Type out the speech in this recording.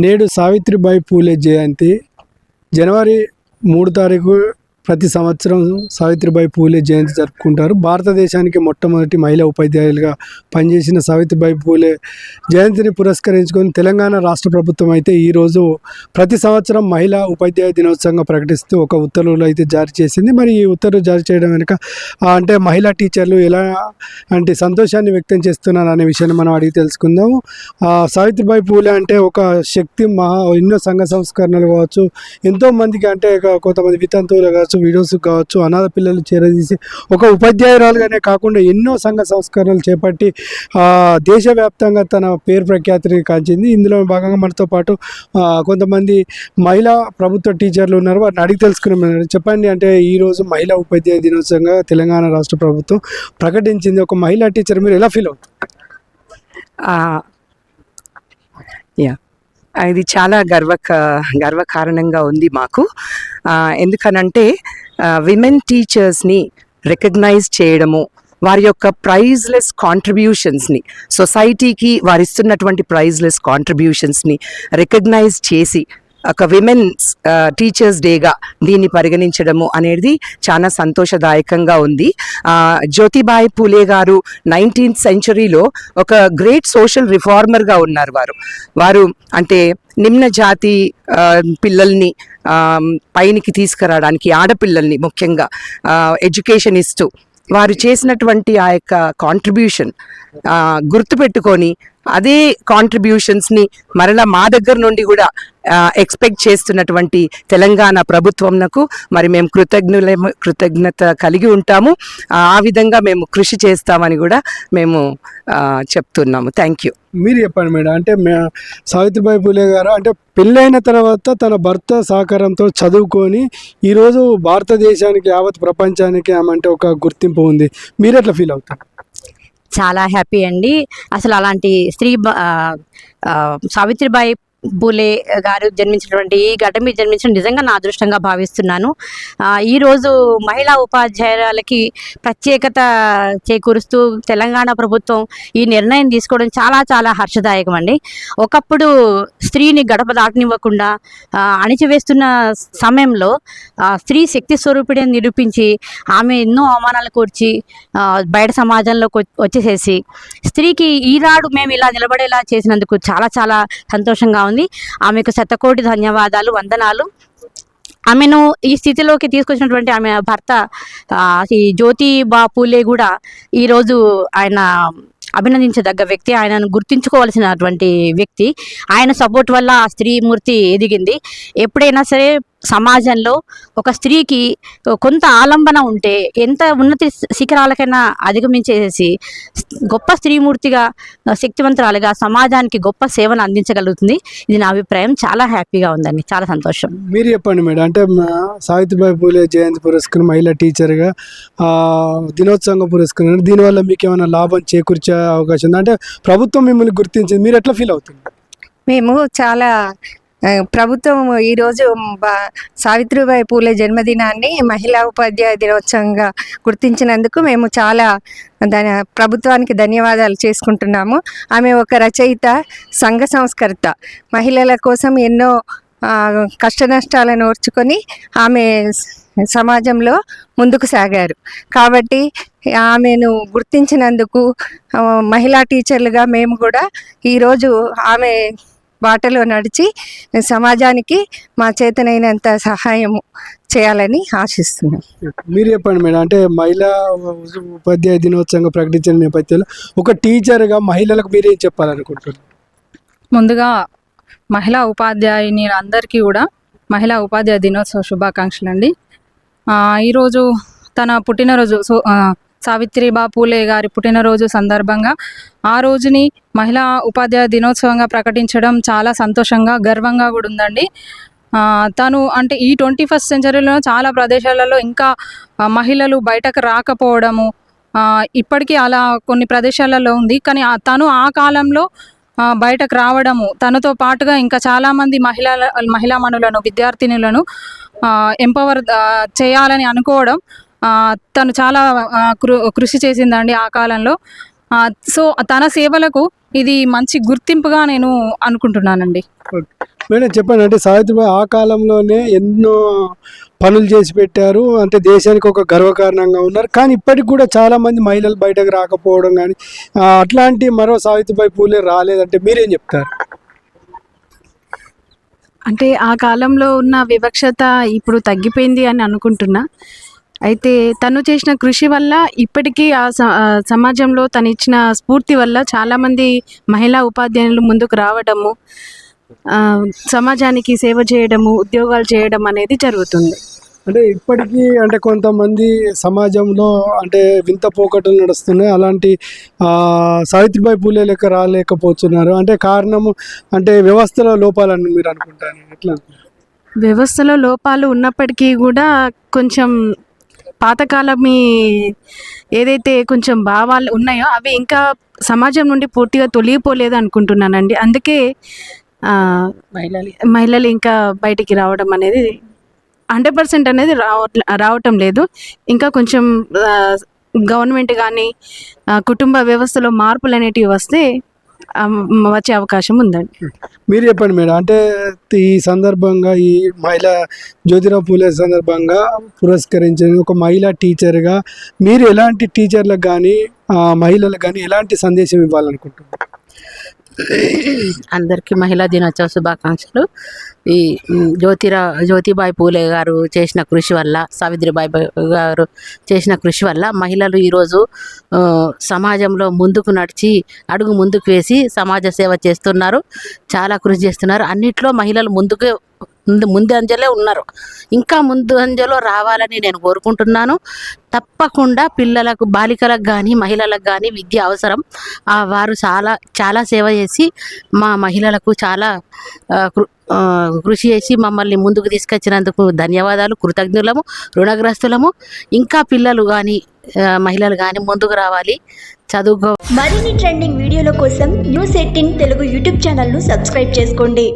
నేడు సావిత్రిబాయి పూలే జయంతి జనవరి 3 తారీఖు ప్రతి సంవత్సరం సావిత్రిబాయి పూలే జయంతి జరుపుకుంటారు. భారతదేశానికి మొట్టమొదటి మహిళా ఉపాధ్యాయులుగా పనిచేసిన సావిత్రిబాయి పూలే జయంతిని పురస్కరించుకొని తెలంగాణ రాష్ట్ర ప్రభుత్వం అయితే ఈరోజు ప్రతి సంవత్సరం మహిళా ఉపాధ్యాయ దినోత్సవంగా ప్రకటిస్తూ ఒక ఉత్తర్వులు అయితే జారీ చేసింది. మరి ఈ ఉత్తర్వులు జారీ చేయడం వెనుక అంటే మహిళా టీచర్లు ఎలా అంటే సంతోషాన్ని వ్యక్తం చేస్తున్నారు అనే విషయాన్ని మనం అడిగి తెలుసుకుందాం. సావిత్రిబాయి పూలే అంటే ఒక శక్తి ఎన్నో సంఘ సంస్కరణలు కావచ్చు, ఎంతోమందికి అంటే కొంతమంది వితంతువులు కావచ్చు, వీడియోస్ కావచ్చు, అనాథ పిల్లలు చేరదీసి ఒక ఉపాధ్యాయురాలుగానే కాకుండా ఎన్నో సంఘ సంస్కరణలు చేపట్టి దేశవ్యాప్తంగా తన పేరు ప్రఖ్యాతిని కాంచింది. ఇందులో భాగంగా మనతో పాటు కొంతమంది మహిళా ప్రభుత్వ టీచర్లు ఉన్నారు. వారిని అడిగి తెలుసుకున్నాం. చెప్పండి, అంటే ఈరోజు మహిళా ఉపాధ్యాయ దినోత్సవంగా తెలంగాణ రాష్ట్ర ప్రభుత్వం ప్రకటించింది. ఒక మహిళా టీచర్ మీరు ఎలా ఫీల్ అవుతారు? ఇది చాలా గర్వకారణంగా ఉంది మాకు. ఎందుకనంటే విమెన్ టీచర్స్ని రికగ్నైజ్ చేయడము, వారి యొక్క ప్రైజ్లెస్ కాంట్రిబ్యూషన్స్ని, సొసైటీకి వారు ఇస్తున్నటువంటి ప్రైజ్లెస్ కాంట్రిబ్యూషన్స్ని రికగ్నైజ్ చేసి ఒక విమెన్స్ టీచర్స్ డేగా దీన్ని పరిగణించడము అనేది చాలా సంతోషదాయకంగా ఉంది. జ్యోతిబాయి పూలే గారు 19th సెంచరీలో ఒక గ్రేట్ సోషల్ రిఫార్మర్గా ఉన్నారు. వారు అంటే నిమ్న జాతి పిల్లల్ని పైనికి తీసుకురావడానికి, ఆడపిల్లల్ని ముఖ్యంగా ఎడ్యుకేషన్ ఇస్తూ వారు చేసినటువంటి ఆ యొక్క కాంట్రిబ్యూషన్ గుర్తుపెట్టుకొని అదే కాంట్రిబ్యూషన్స్ని మరలా మా దగ్గర నుండి కూడా ఎక్స్పెక్ట్ చేస్తున్నటువంటి తెలంగాణ ప్రభుత్వంకు మరి మేము కృతజ్ఞత కలిగి ఉంటాము. ఆ విధంగా మేము కృషి చేస్తామని కూడా మేము చెప్తున్నాము. Thank you. మీరు చెప్పండి మేడం, అంటే సావిత్రిబాయి పూలే గారు అంటే పెళ్ళైన తర్వాత తన భర్త సహకారంతో చదువుకొని ఈరోజు భారతదేశానికి, యావత్ ప్రపంచానికి ఆమె అంటే ఒక గుర్తింపు ఉంది. మీరు ఎట్లా ఫీల్ అవుతారు? చాలా హ్యాపీ అండి. అసలు అలాంటి స్త్రీ సావిత్రిబాయి పూలే గారు జన్మించినటువంటి ఈ గడ్డ మీద జన్మించడం నిజంగా నా అదృష్టంగా భావిస్తున్నాను. ఈరోజు మహిళా ఉపాధ్యాయులకి ప్రత్యేకత చేకూరుస్తూ తెలంగాణ ప్రభుత్వం ఈ నిర్ణయం తీసుకోవడం చాలా చాలా హర్షదాయకం అండి. ఒకప్పుడు స్త్రీని గడప దాటనివ్వకుండా అణిచివేస్తున్న సమయంలో స్త్రీ శక్తి స్వరూపిణిని నిరూపించి ఆమె ఎన్నో అవమానాలు కూర్చి బయట సమాజంలోకి వచ్చేసేసి స్త్రీకి ఈనాడు మేము ఇలా నిలబడేలా చేసినందుకు చాలా చాలా సంతోషంగా ఉంది. ఆమెకు శతకోటి ధన్యవాదాలు, వందనాలు. ఆమెను ఈ స్థితిలోకి తీసుకొచ్చినటువంటి ఆమె భర్త ఈ జ్యోతిబా పూలే కూడా ఈరోజు ఆయన అభినందించదగ్గ వ్యక్తి, ఆయనను గుర్తించుకోవాల్సినటువంటి వ్యక్తి. ఆయన సపోర్ట్ వల్ల ఆ స్త్రీమూర్తి ఎదిగింది. ఎప్పుడైనా సరే సమాజంలో ఒక స్త్రీకి కొంత ఆలంబన ఉంటే ఎంత ఉన్నత శిఖరాలకైనా అధిగమించేసి గొప్ప స్త్రీమూర్తిగా, శక్తివంతురాలుగా సమాజానికి గొప్ప సేవను అందించగలుగుతుంది. ఇది నా అభిప్రాయం. చాలా హ్యాపీగా ఉందండి, చాలా సంతోషం. మీరు చెప్పండి మేడం, అంటే సావిత్రిబాయి పూలే జయంతి పురస్కారం మహిళా టీచర్గా దినోత్సవంగా పురస్కారం, దీనివల్ల మీకు ఏమైనా లాభం చేకూర్చే అవకాశం ఉంది? అంటే ప్రభుత్వం మిమ్మల్ని గుర్తించింది, మీరు ఎట్లా ఫీల్ అవుతుంది? మేము చాలా ప్రభుత్వం ఈరోజు సావిత్రిబాయి పూలే జన్మదినాన్ని మహిళా ఉపాధ్యాయ దినోత్సవంగా గుర్తించినందుకు మేము చాలా ప్రభుత్వానికి ధన్యవాదాలు చేసుకుంటున్నాము. ఆమె ఒక రచయిత, సంఘ సంస్కర్త, మహిళల కోసం ఎన్నో కష్ట నష్టాలను ఓర్చుకొని ఆమె సమాజంలో ముందుకు సాగారు. కాబట్టి ఆమెను గుర్తించినందుకు మహిళా టీచర్లుగా మేము కూడా ఈరోజు ఆమె బాటలో నడిచి సమాజానికి మా చేతనైనంత సహాయం చేయాలని ఆశిస్తున్నాం. మీరు చెప్పండి మేడం, అంటే మహిళా ఉపాధ్యాయ దినోత్సవంగా ప్రకటించిన నేపథ్యంలో ఒక టీచర్గా మహిళలకు మీరేం చెప్పాలనుకుంటున్నారు? ముందుగా మహిళా ఉపాధ్యాయుని అందరికీ కూడా మహిళా ఉపాధ్యాయ దినోత్సవ శుభాకాంక్షలు అండి. ఈరోజు తన పుట్టినరోజు సావిత్రిబాయి పూలే గారి పుట్టినరోజు సందర్భంగా ఆ రోజుని మహిళా ఉపాధ్యాయ దినోత్సవంగా ప్రకటించడం చాలా సంతోషంగా, గర్వంగా కూడా ఉందండి. తను అంటే ఈ 21st సెంచరీలో చాలా ప్రదేశాలలో ఇంకా మహిళలు బయటకు రాకపోవడము ఇప్పటికీ అలా కొన్ని ప్రదేశాలలో ఉంది. కానీ తను ఆ కాలంలో బయటకు రావడము, తనతో పాటుగా ఇంకా చాలామంది మహిళామణులను, విద్యార్థినులను ఎంపవర్ చేయాలని అనుకోవడం తను చాలా కృషి చేసిందండి ఆ కాలంలో. సో తన సేవలకు ఇది మంచి గుర్తింపుగా నేను అనుకుంటున్నానండి. మేడం చెప్పండి, అంటే సావిత్రిబాయి ఆ కాలంలోనే ఎన్నో పనులు చేసి పెట్టారు, అంటే దేశానికి ఒక గర్వకారణంగా ఉన్నారు. కానీ ఇప్పటికి కూడా చాలామంది మహిళలు బయటకు రాకపోవడం కానీ అట్లాంటి మరో సావిత్రిబాయి పూలే రాలేదంటే మీరేం చెప్తారు? అంటే ఆ కాలంలో ఉన్న వివక్షత ఇప్పుడు తగ్గిపోయింది అని అనుకుంటున్నా. అయితే తను చేసిన కృషి వల్ల ఇప్పటికీ సమాజంలో తను ఇచ్చిన స్ఫూర్తి వల్ల చాలామంది మహిళా ఉపాధ్యాయులు ముందుకు రావడము, సమాజానికి సేవ చేయడము, ఉద్యోగాలు చేయడం అనేది జరుగుతుంది. అంటే ఇప్పటికీ అంటే కొంతమంది సమాజంలో అంటే వింత పోకటలు నడుస్తున్నాయి, అలాంటి సావిత్రిబాయి పూలే లెక్క రాలేకపోతున్నారు. అంటే కారణము అంటే వ్యవస్థలో లోపాలని మీరు అనుకుంటారు? ఎట్లా? వ్యవస్థలో లోపాలు ఉన్నప్పటికీ కూడా కొంచెం పాతకాలమి ఏదైతే కొంచెం భావాలు ఉన్నాయో అవి ఇంకా సమాజం నుండి పూర్తిగా తొలగిపోలేదు అనుకుంటున్నానండి. అందుకే మహిళలు ఇంకా బయటికి రావడం అనేది 100% అనేది రావటం లేదు. ఇంకా కొంచెం గవర్నమెంట్ కానీ కుటుంబ వ్యవస్థలో మార్పులు అనేటివి వస్తే వచ్చే అవకాశం ఉందండి. మీరు చెప్పండి మేడం, అంటే ఈ సందర్భంగా ఈ మహిళా జ్యోతిరావు పూలే సందర్భంగా పురస్కరించిన ఒక మహిళా టీచర్గా మీరు ఎలాంటి టీచర్లకు కానీ మహిళలకు కానీ ఎలాంటి సందేశం ఇవ్వాలనుకుంటున్నారు? అందరికీ మహిళా దినోత్సవ శుభాకాంక్షలు. ఈ జ్యోతిబాయి పూలే గారు చేసిన కృషి వల్ల, సావిత్రిబాయి గారు చేసిన కృషి వల్ల మహిళలు ఈరోజు సమాజంలో ముందుకు నడిచి అడుగు ముందుకు వేసి సమాజ సేవ చేస్తున్నారు, చాలా కృషి చేస్తున్నారు. అన్నిట్లో మహిళలు ముందు అంజలో ఉన్నారు. ఇంకా ముందు అంజలో రావాలని నేను కోరుకుంటున్నాను. తప్పకుండా పిల్లలకు, బాలికలకు కానీ మహిళలకు కానీ విద్య అవసరం. వారు చాలా సేవ చేసి మా మహిళలకు చాలా కృషి చేసి మమ్మల్ని ముందుకు తీసుకొచ్చినందుకు ధన్యవాదాలు, కృతజ్ఞులము, రుణగ్రస్తులము. ఇంకా పిల్లలు కానీ మహిళలు కానీ ముందుకు రావాలి, చదువుకో. మరిన్ని ట్రెండింగ్ వీడియోల కోసం న్యూస్ 18 తెలుగు యూట్యూబ్ ఛానల్ను సబ్స్క్రైబ్ చేసుకోండి.